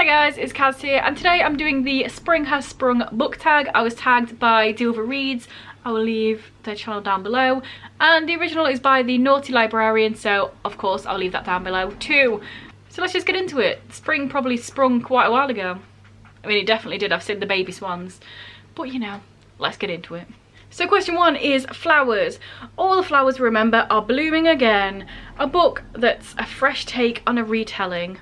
guys, it's Kaz here, and today I'm doing the Spring Has Sprung book tag. I was tagged by Dylvi Reads. I will leave their channel down below, and the original is by the Naughty Librarian, so of course I'll leave that down below too. So let's just get into it. Spring probably sprung quite a while ago. I mean, it definitely did. I've seen the baby swans, but you know, let's get into it. So question 1 is flowers. All the flowers, remember, are blooming again. A book that's a fresh take on a retelling.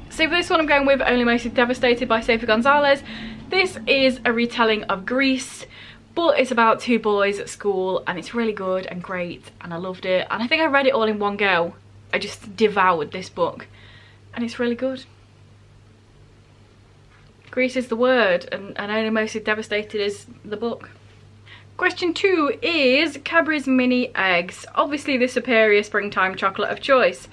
So for this one I'm going with Only Mostly Devastated by Sophie Gonzalez. This is a retelling of Greece, but it's about two boys at school, and it's really good and great, and I loved it. And I think I read it all in one go. I just devoured this book, and it's really good. Greece is the word, and Only Mostly Devastated is the book. Question 2 is Cadbury's Mini Eggs. Obviously the superior springtime chocolate of choice.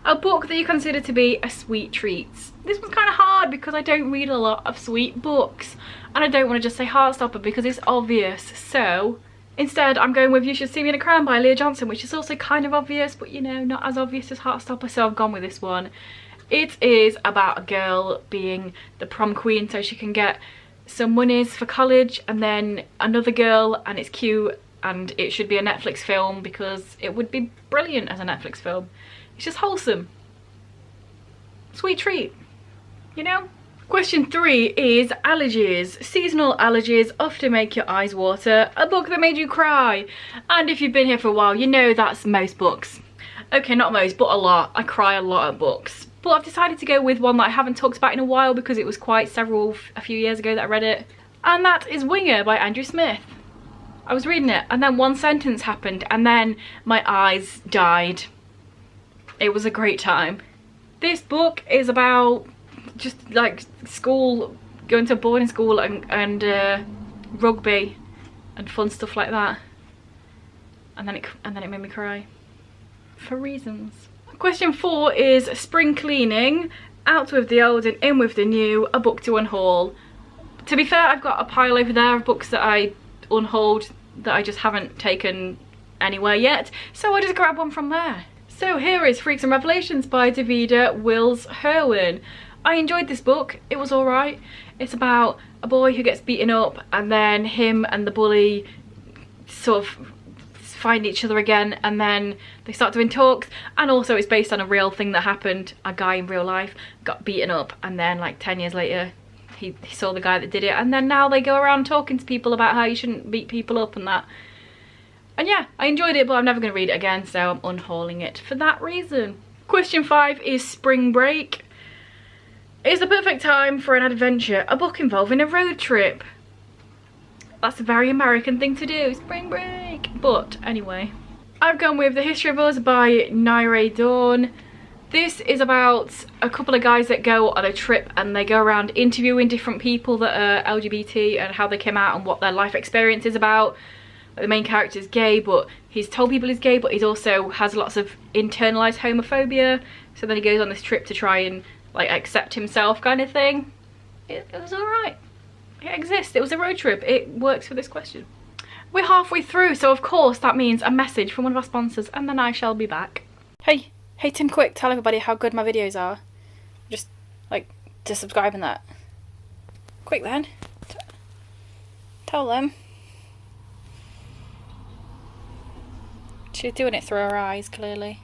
A book that you consider to be a sweet treat. This one's kind of hard because I don't read a lot of sweet books, and I don't want to just say Heartstopper because it's obvious. So instead I'm going with You Should See Me in a Crown by Leah Johnson, which is also kind of obvious, but you know, not as obvious as Heartstopper, so I've gone with this one. It is about a girl being the prom queen so she can get some monies for college, and then another girl, and it's cute, and it should be a Netflix film because it would be brilliant as a Netflix film. It's just wholesome. Sweet treat, you know? Question 3 is Allergies. Seasonal allergies often make your eyes water. A book that made you cry. And if you've been here for a while, you know that's most books. Okay, not most, but a lot. I cry a lot at books. But I've decided to go with one that I haven't talked about in a while because it was quite a few years ago that I read it. And that is Winger by Andrew Smith. I was reading it, and then one sentence happened, and then my eyes died. It was a great time. This book is about just like school, going to boarding school, and rugby and fun stuff like that. And then it made me cry for reasons. Question 4 is Spring Cleaning. Out with the old and in with the new. A book to unhaul. To be fair, I've got a pile over there of books that I unhauled that I just haven't taken anywhere yet, so I just grab one from there. So here is Freaks and Revelations by Davida Wills Herwin. I enjoyed this book. It was alright. It's about a boy who gets beaten up, and then him and the bully sort of find each other again, and then they start doing talks. And also it's based on a real thing that happened. A guy in real life got beaten up, and then like 10 years later he saw the guy that did it, and then now they go around talking to people about how you shouldn't beat people up and that. And yeah, I enjoyed it, but I'm never going to read it again, so I'm unhauling it for that reason. Question 5 is Spring Break. It's the perfect time for an adventure, a book involving a road trip. That's a very American thing to do, spring break. But anyway, I've gone with The History of Us by Naire Dawn. This is about a couple of guys that go on a trip, and they go around interviewing different people that are LGBT and how they came out and what their life experience is about. The main character is gay, but he's told people he's gay, but he also has lots of internalized homophobia. So then he goes on this trip to try and like accept himself, kind of thing. It was alright. It exists. It was a road trip. It works for this question. We're halfway through, so of course that means a message from one of our sponsors, and then I shall be back. Hey Tim, quick, tell everybody how good my videos are. Just like to subscribe and that. Quick then. Tell them. She's doing it through her eyes, clearly.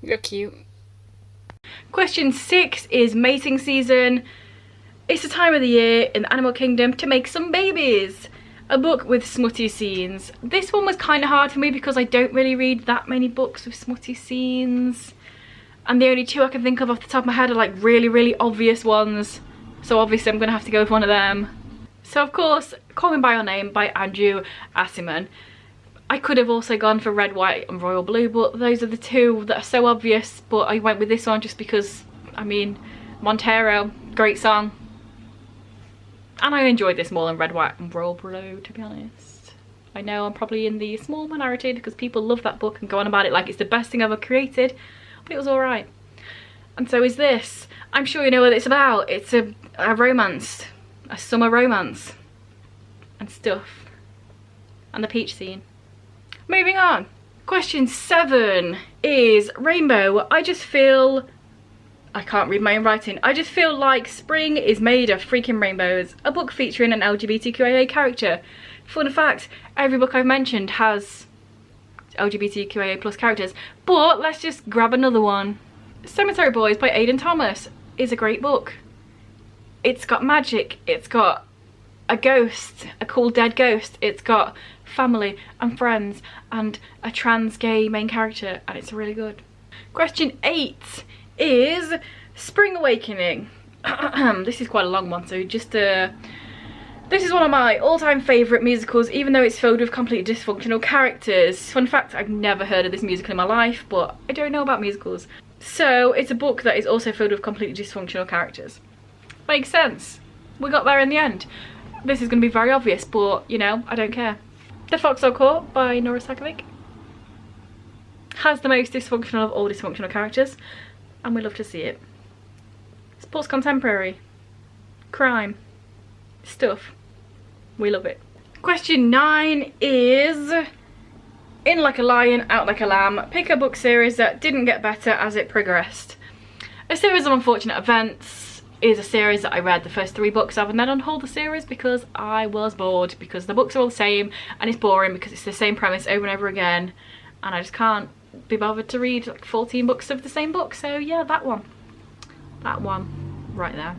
You're cute. Question 6 is Mating Season. It's the time of the year in the animal kingdom to make some babies. A book with smutty scenes. This one was kind of hard for me because I don't really read that many books with smutty scenes. And the only two I can think of off the top of my head are like really obvious ones. So obviously I'm going to have to go with one of them. So of course, Call Me By Your Name by Andrew Assiman. I could have also gone for Red, White and Royal Blue, but those are the two that are so obvious. But I went with this one just because, I mean, Montero, great song. And I enjoyed this more than Red, White and Royal Blue, to be honest. I know I'm probably in the small minority because people love that book and go on about it like it's the best thing ever created, but it was alright. And so is this. I'm sure you know what it's about. It's a romance. A summer romance and stuff, and the peach scene. Moving on. Question 7 is rainbow. I just feel, I can't read my own writing. I just feel like spring is made of freaking rainbows. A book featuring an LGBTQIA character. Fun fact, every book I've mentioned has LGBTQIA plus characters, but let's just grab another one. Cemetery Boys by Aidan Thomas is a great book. It's got magic, it's got a ghost, a cool dead ghost, it's got family and friends and a trans gay main character, and it's really good. Question 8 is Spring Awakening. This is quite a long one, so just this is one of my all-time favourite musicals, even though it's filled with completely dysfunctional characters. Fun fact, I've never heard of this musical in my life, but I don't know about musicals. So it's a book that is also filled with completely dysfunctional characters. Makes sense. We got there in the end. This is going to be very obvious, but, you know, I don't care. The Fox So Caught by Nora Sakovic has the most dysfunctional of all dysfunctional characters, and we love to see it. Sports contemporary. Crime. Stuff. We love it. Question 9 is In Like a Lion, Out Like a Lamb. Pick a book series that didn't get better as it progressed. A Series of Unfortunate Events is a series that I read the first 3 books of and then unhauled the series because I was bored, because the books are all the same and it's boring because it's the same premise over and over again, and I just can't be bothered to read like 14 books of the same book. So yeah, that one right there.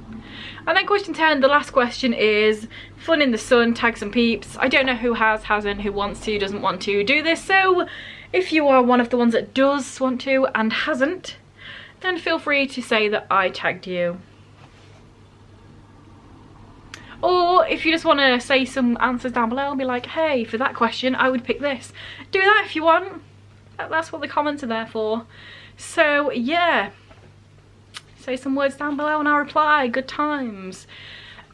And then question 10, the last question, is Fun in the Sun, Tag Some Peeps. I don't know who has, hasn't, who wants to, doesn't want to do this, so if you are one of the ones that does want to and hasn't, then feel free to say that I tagged you. Or if you just want to say some answers down below and be like, hey, for that question I would pick this, do that if you want. That's what the comments are there for. So yeah, say some words down below and I'll reply. Good times.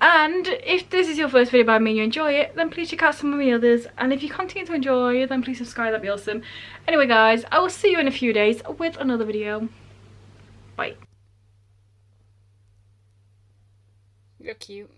And if this is your first video by me and you enjoy it, then please check out some of my others, and if you continue to enjoy, then please subscribe, that'd be awesome. Anyway guys, I will see you in a few days with another video. Bye. You're cute.